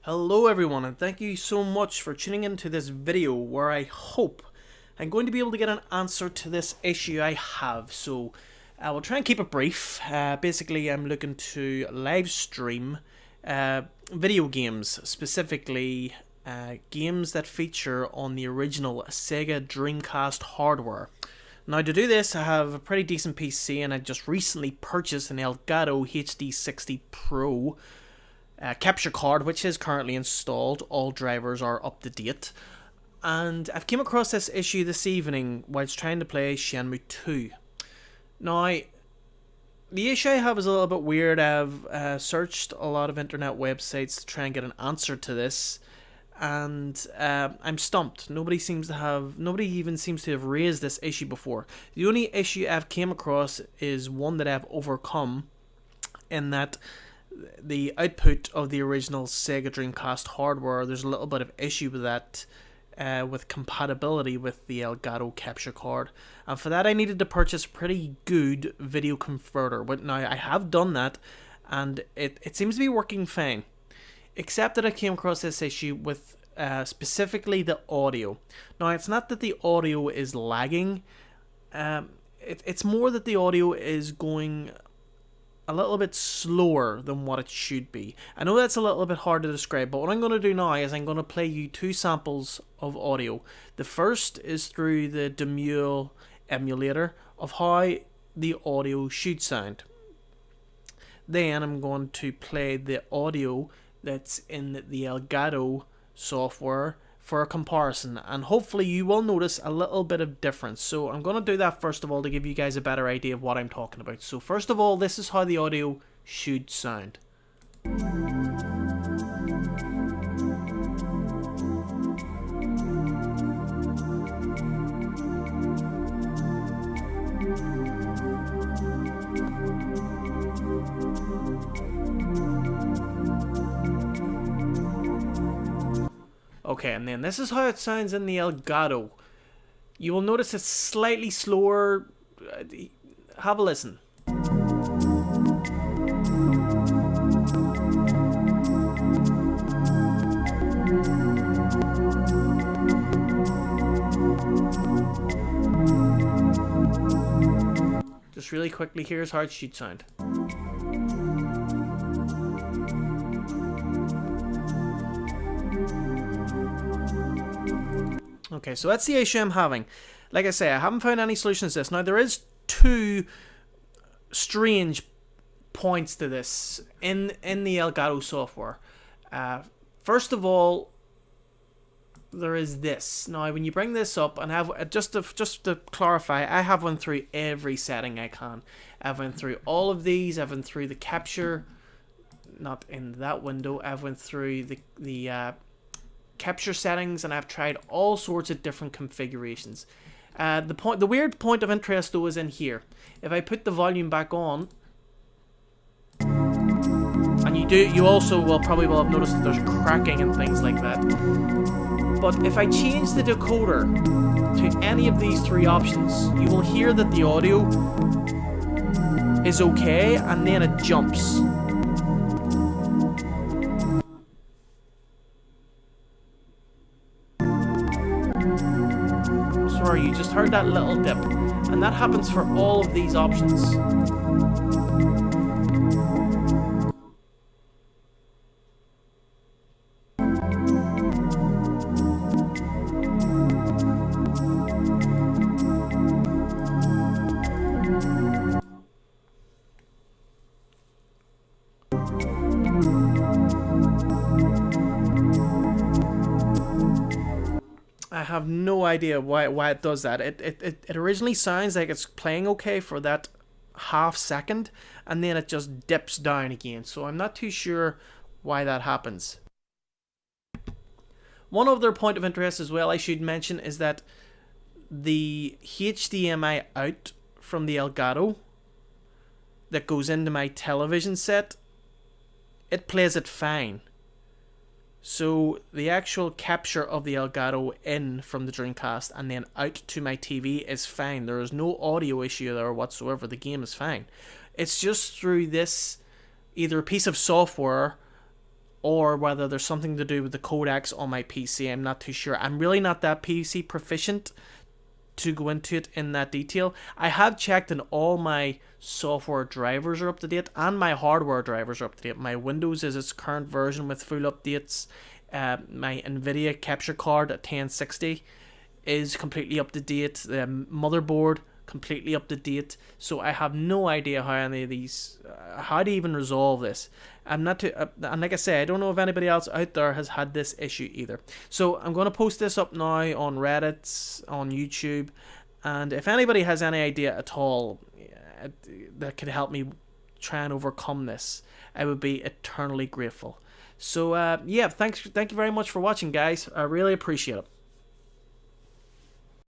Hello everyone, and thank you so much for tuning into this video where I hope I'm going to be able to get an answer to this issue I have. So I will try and keep it brief. Basically, I'm looking to live stream video games, specifically games that feature on the original Sega Dreamcast hardware. Now, to do this, I have a pretty decent PC, and I just recently purchased an Elgato HD60 Pro capture card, which is currently installed. All drivers are up to date, and I've came across this issue this evening whilst trying to play Shenmue 2. Now, the issue I have is a little bit weird. I've searched a lot of internet websites to try and get an answer to this, and I'm stumped. Nobody even seems to have raised this issue before. The only issue I've came across is one that I've overcome, in that the output of the original Sega Dreamcast hardware, there's a little bit of issue with that, with compatibility with the Elgato capture card, and for that I needed to purchase a pretty good video converter. But now I have done that, and it seems to be working fine, except that I came across this issue with specifically the audio. Now, it's not that the audio is lagging, it's more that the audio is going a little bit slower than what it should be. I know that's a little bit hard to describe, but what I'm going to do now is I'm going to play you two samples of audio. The first is through the Demule emulator of how the audio should sound. Then I'm going to play the audio that's in the Elgato software for a comparison, and hopefully you will notice a little bit of difference. So I'm going to do that first of all to give you guys a better idea of what I'm talking about. So first of all, this is how the audio should sound. Okay, and then this is how it sounds in the Elgato. You will notice it's slightly slower. Have a listen. Just really quickly, here's how it should sound. Okay, so that's the issue I'm having. Like I say, I haven't found any solutions to this. Now, there is two strange points to this in the Elgato software. First of all, there is this. Now, when you bring this up, and have just to clarify, I have went through every setting I can. I've went through all of these. I've went through the capture, not in that window. I've went through the capture settings, and I've tried all sorts of different configurations. The weird point of interest though is in here. If I put the volume back on, and you also will probably have noticed that there's cracking and things like that. But if I change the decoder to any of these three options, you will hear that the audio is okay, and then it jumps. Sorry, you just heard that little dip, and that happens for all of these options. I have no idea why it does that. It originally sounds like it's playing okay for that half second, and then it just dips down again. So I'm not too sure why that happens. One other point of interest as well I should mention is that the HDMI out from the Elgato that goes into my television set, it plays it fine. So the actual capture of the Elgato in from the Dreamcast and then out to my TV is fine. There is no audio issue there whatsoever. The game is fine. It's just through this, either a piece of software or whether there's something to do with the codecs on my PC. I'm not too sure. I'm really not that PC proficient to go into it in that detail. I have checked and all my software drivers are up to date and my hardware drivers are up to date. My Windows is its current version with full updates. My Nvidia capture card at 1060 is completely up to date. The motherboard completely up to date. So I have no idea how any of these, how to even resolve this. I'm not too, and like I say, I don't know if anybody else out there has had this issue either. So I'm going to post this up now on Reddit, on YouTube, and if anybody has any idea at all that could help me try and overcome this, I would be eternally grateful. So yeah, thank you very much for watching, guys. I really appreciate it.